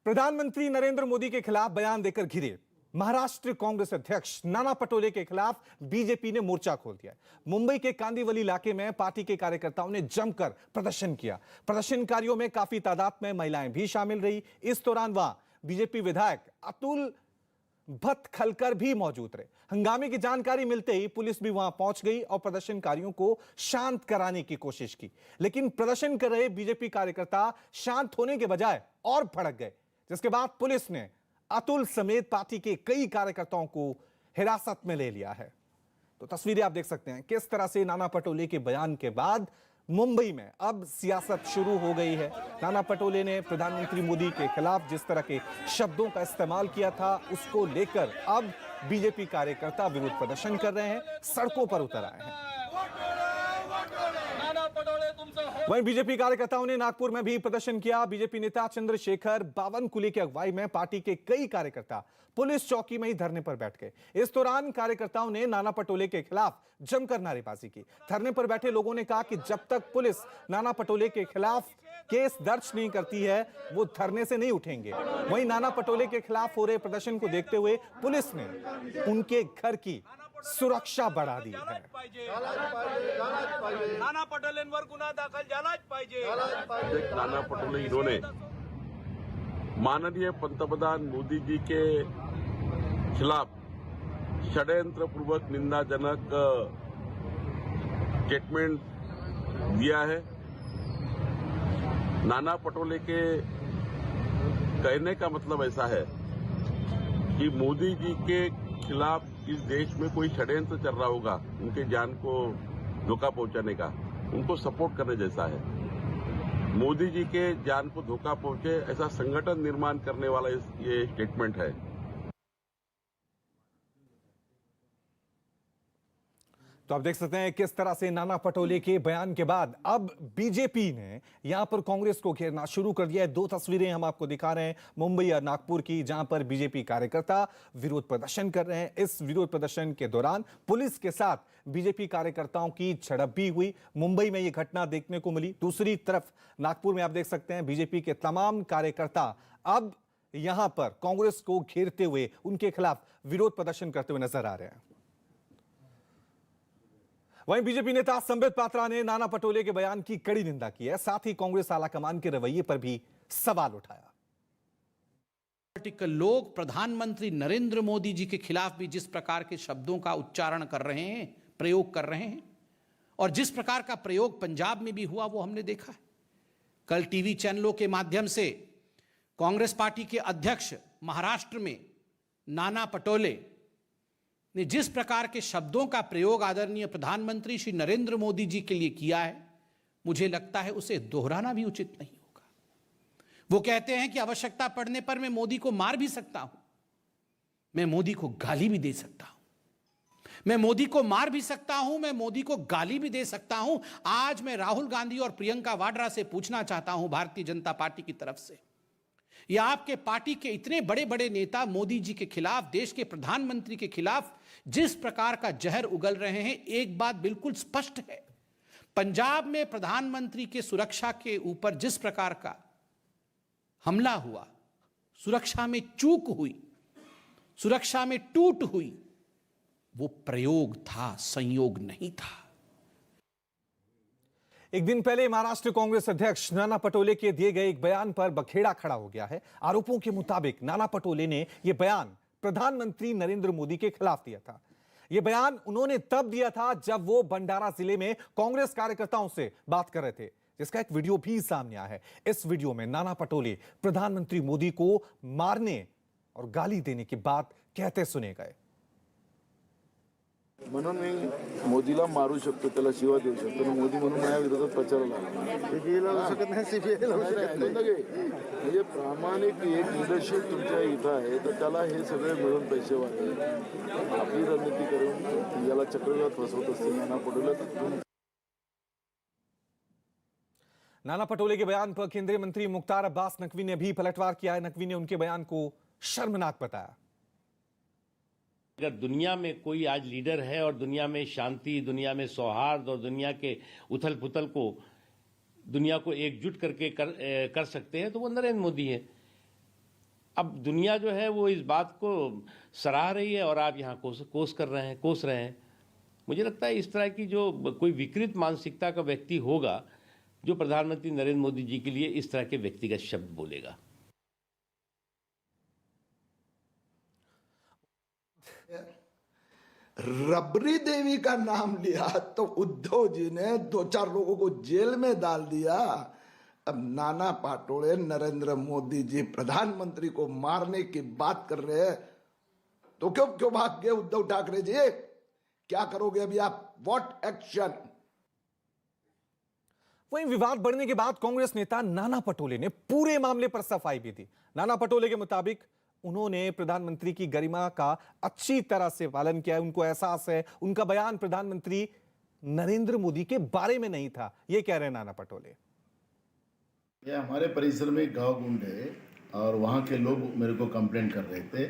प्रधानमंत्री नरेंद्र मोदी के खिलाफ बयान देकर घिरे महाराष्ट्र कांग्रेस अध्यक्ष नाना पटोले के खिलाफ बीजेपी ने मोर्चा खोल दिया। मुंबई के कांदिवली इलाके में पार्टी के कार्यकर्ताओं ने जमकर प्रदर्शन किया। प्रदर्शनकारियों में काफी तादाद में महिलाएं भी शामिल रही। इस दौरान वहां बीजेपी विधायक अतुल भतखलकर भी मौजूद रहे। हंगामे की जानकारी मिलते ही पुलिस भी वहां पहुंच गई और प्रदर्शनकारियों को शांत कराने की कोशिश की, लेकिन प्रदर्शन कर रहे बीजेपी कार्यकर्ता शांत होने के बजाय और भड़क गए, जिसके बाद पुलिस ने अतुल समेत पार्टी के कई कार्यकर्ताओं को हिरासत में ले लिया है। तो तस्वीरें आप देख सकते हैं किस तरह से नाना पटोले के बयान के बाद मुंबई में अब सियासत शुरू हो गई है। नाना पटोले ने प्रधानमंत्री मोदी के खिलाफ जिस तरह के शब्दों का इस्तेमाल किया था, उसको लेकर अब बीजेपी कार्यकर्ता विरोध प्रदर्शन कर रहे हैं, सड़कों पर उतर आए हैं। वहीं बीजेपी कार्यकर्ताओं ने नागपुर में भी प्रदर्शन किया। बीजेपी नेता चंद्रशेखर बावनकुले की अगुवाई में पार्टी के कई कार्यकर्ता पुलिस चौकी में ही धरने पर बैठ गए। इस दौरान कार्यकर्ताओं ने नाना पटोले के खिलाफ जमकर नारेबाजी की। धरने पर बैठे लोगों ने कहा कि जब तक पुलिस नाना पटोले के खिलाफ केस दर्ज नहीं करती है, वो धरने से नहीं उठेंगे। वहीं नाना पटोले के खिलाफ हो रहे प्रदर्शन को देखते हुए पुलिस ने उनके घर की सुरक्षा बढ़ा दी है। नाना पटोलेंवर गुन्हा दाखल झालाच पाहिजे। नाना पटोले इन्होंने माननीय पंतप्रधान मोदी जी के खिलाफ षड्यंत्रपूर्वक निंदाजनक स्टेटमेंट दिया है। नाना पटोले के कहने का मतलब ऐसा है कि मोदी जी के खिलाफ इस देश में कोई षड्यंत्र चल रहा होगा उनके जान को धोखा पहुंचाने का, उनको सपोर्ट करने जैसा है। मोदी जी के जान को धोखा पहुंचे ऐसा संगठन निर्माण करने वाला ये स्टेटमेंट है। तो आप देख सकते हैं किस तरह से नाना पटोले के बयान के बाद अब बीजेपी ने यहां पर कांग्रेस को घेरना शुरू कर दिया है। दो तस्वीरें हम आपको दिखा रहे हैं मुंबई और नागपुर की, जहां पर बीजेपी कार्यकर्ता विरोध प्रदर्शन कर रहे हैं। इस विरोध प्रदर्शन के दौरान पुलिस के साथ बीजेपी कार्यकर्ताओं की झड़प भी हुई। मुंबई में यह घटना देखने को मिली। दूसरी तरफ नागपुर में आप देख सकते हैं बीजेपी के तमाम कार्यकर्ता अब यहां पर कांग्रेस को घेरते हुए उनके खिलाफ विरोध प्रदर्शन करते हुए नजर आ रहे हैं। वहीं बीजेपी नेता संबित पात्रा ने नाना पटोले के बयान की कड़ी निंदा की है। साथ ही कांग्रेस आलाकमान के रवैये पर भी सवाल उठाया। लोग प्रधानमंत्री नरेंद्र मोदी जी के खिलाफ भी जिस प्रकार के शब्दों का उच्चारण कर रहे हैं, प्रयोग कर रहे हैं, और जिस प्रकार का प्रयोग पंजाब में भी हुआ वो हमने देखा है। कल टीवी चैनलों के माध्यम से कांग्रेस पार्टी के अध्यक्ष महाराष्ट्र में नाना पटोले ने जिस प्रकार के शब्दों का प्रयोग आदरणीय प्रधानमंत्री श्री नरेंद्र मोदी जी के लिए किया है, मुझे लगता है उसे दोहराना भी उचित नहीं होगा। वो कहते हैं कि आवश्यकता पड़ने पर मैं मोदी को मार भी सकता हूं, मैं मोदी को गाली भी दे सकता हूं, मैं मोदी को मार भी सकता हूं, मैं मोदी को गाली भी दे सकता हूं। आज मैं राहुल गांधी और प्रियंका वाड्रा से पूछना चाहता हूं, भारतीय जनता पार्टी की तरफ से, या आपके पार्टी के इतने बड़े बड़े नेता मोदी जी के खिलाफ, देश के प्रधानमंत्री के खिलाफ जिस प्रकार का जहर उगल रहे हैं, एक बात बिल्कुल स्पष्ट है, पंजाब में प्रधानमंत्री के सुरक्षा के ऊपर जिस प्रकार का हमला हुआ, सुरक्षा में चूक हुई, सुरक्षा में टूट हुई, वो प्रयोग था, संयोग नहीं था। एक दिन पहले महाराष्ट्र कांग्रेस अध्यक्ष नाना पटोले के दिए गए एक बयान पर बखेड़ा खड़ा हो गया है। आरोपों के मुताबिक नाना पटोले ने यह बयान प्रधानमंत्री नरेंद्र मोदी के खिलाफ दिया था। यह बयान उन्होंने तब दिया था जब वो भंडारा जिले में कांग्रेस कार्यकर्ताओं से बात कर रहे थे, जिसका एक वीडियो भी सामने आया है। इस वीडियो में नाना पटोले प्रधानमंत्री मोदी को मारने और गाली देने की बात कहते सुने गए। म्हणून मी मोदीला मारू शकतो, त्याला शिवा देऊ शकतो, मोदी म्हणून माझ्या विरोधात प्रचाराला लागला शकत नाही, सीबीआय लावू शकत नाही। म्हणजे प्रामाणिक एक लीडरशिप तुमच्या इथं आहे, तर त्याला हे सगळे मिळून पैसे वाटले, आपली रणनीती करून याला चक्रव्यूहात फसवत असते नाना पटोले। नाना पटोले के बयान पर केंद्रीय मंत्री मुख्तार अब्बास नकवी ने भी पलटवार किया है। नकवी ने उनके बयान को शर्मनाक बताया। अगर दुनिया में कोई आज लीडर है और दुनिया में शांति, दुनिया में सौहार्द और दुनिया के उथल पुथल को, दुनिया को एकजुट करके कर सकते हैं, तो वो नरेंद्र मोदी है। अब दुनिया जो है वो इस बात को सराह रही है और आप यहाँ कोस रहे हैं। मुझे लगता है इस तरह की जो कोई विकृत मानसिकता का व्यक्ति होगा जो प्रधानमंत्री नरेंद्र मोदी जी के लिए इस तरह के व्यक्तिगत शब्द बोलेगा। रबड़ी देवी का नाम लिया तो उद्धव जी ने 2-4 लोगों को जेल में डाल दिया। अब नाना पाटोले नरेंद्र मोदी जी प्रधानमंत्री को मारने की बात कर रहे हैं तो क्यों भाग गए उद्धव ठाकरे जी? क्या करोगे अभी आप? What action? वहीं विवाद बढ़ने के बाद कांग्रेस नेता नाना पटोले ने पूरे मामले पर सफाई भी दी। नाना पटोले के मुताबिक उन्होंने प्रधानमंत्री की गरिमा का अच्छी तरह से पालन किया, उनको एहसास है, उनका बयान प्रधानमंत्री नरेंद्र मोदी के बारे में नहीं था। यह कह रहे हैं नाना पटोले। ये हमारे परिसर में गांव गुंड है और वहाँ के लोग मेरे को कंप्लेंट कर रहे थे।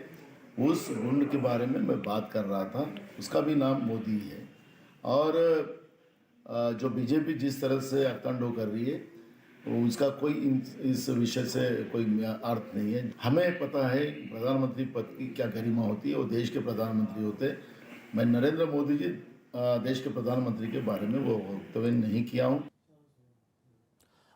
उस गुंड के बारे में मैं बात कर रहा था, उसका भी नाम मोदी है। और जो बीजेपी जिस तरह से आतंडो कर रही है उसका कोई इस विषय से कोई अर्थ नहीं है। हमें पता है प्रधानमंत्री पद की क्या गरिमा होती है, वो देश के प्रधानमंत्री होते हैं। मैं नरेंद्र मोदी जी देश के प्रधानमंत्री के बारे में वो वक्तव्य नहीं किया हूँ।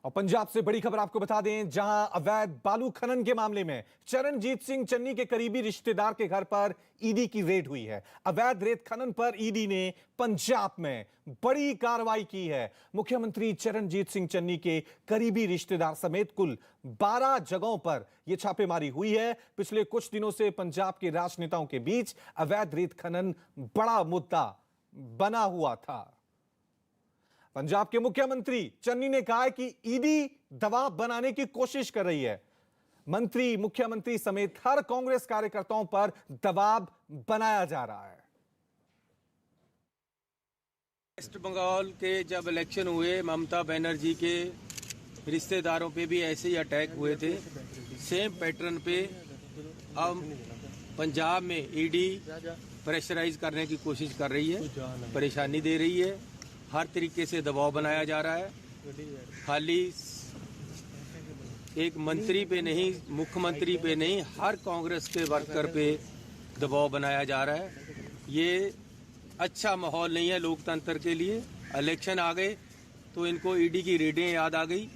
और पंजाब से बड़ी खबर आपको बता दें, जहां अवैध बालू खनन के मामले में चरणजीत सिंह चन्नी के करीबी रिश्तेदार के घर पर ईडी की रेड हुई है। अवैध रेत खनन पर ईडी ने पंजाब में बड़ी कार्रवाई की है। मुख्यमंत्री चरणजीत सिंह चन्नी के करीबी रिश्तेदार समेत कुल 12 जगहों पर यह छापेमारी हुई है। पिछले कुछ दिनों से पंजाब के राजनेताओं के बीच अवैध रेत खनन बड़ा मुद्दा बना हुआ था। पंजाब के मुख्यमंत्री चन्नी ने कहा है कि ईडी दबाव बनाने की कोशिश कर रही है। मंत्री, मुख्यमंत्री समेत हर कांग्रेस कार्यकर्ताओं पर दबाव बनाया जा रहा है। वेस्ट बंगाल के जब इलेक्शन हुए, ममता बनर्जी के रिश्तेदारों पे भी ऐसे ही अटैक हुए थे, सेम पैटर्न पे अब पंजाब में ईडी प्रेशराइज करने की कोशिश कर रही है, परेशानी दे रही है, हर तरीके से दबाव बनाया जा रहा है। खाली एक मंत्री पे नहीं, मुख्यमंत्री पे नहीं, हर कांग्रेस के वर्कर पे दबाव बनाया जा रहा है। ये अच्छा माहौल नहीं है लोकतंत्र के लिए। इलेक्शन आ गए तो इनको ईडी की रेडें याद आ गई,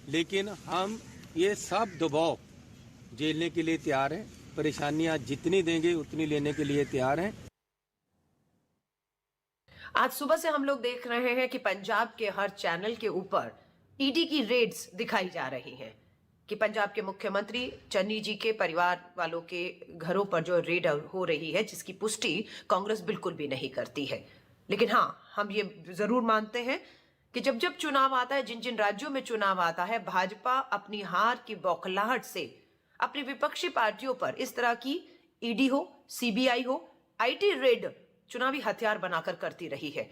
लेकिन हम ये सब दबाव झेलने के लिए तैयार हैं। परेशानियां जितनी देंगे उतनी लेने के लिए तैयार हैं। आज सुबह से हम लोग देख रहे हैं कि पंजाब के हर चैनल के ऊपर ईडी की रेड्स दिखाई जा रही हैं कि पंजाब के मुख्यमंत्री चन्नी जी के परिवार वालों के घरों पर जो रेड हो रही है, जिसकी पुष्टि कांग्रेस बिल्कुल भी नहीं करती है। लेकिन हाँ, हम ये जरूर मानते हैं कि जब जब चुनाव आता है, जिन जिन राज्यों में चुनाव आता है, भाजपा अपनी हार की बौखलाहट से अपनी विपक्षी पार्टियों पर इस तरह की ईडी हो, सीबीआई हो, आईटी रेड चुनावी हथियार बनाकर करती रही है।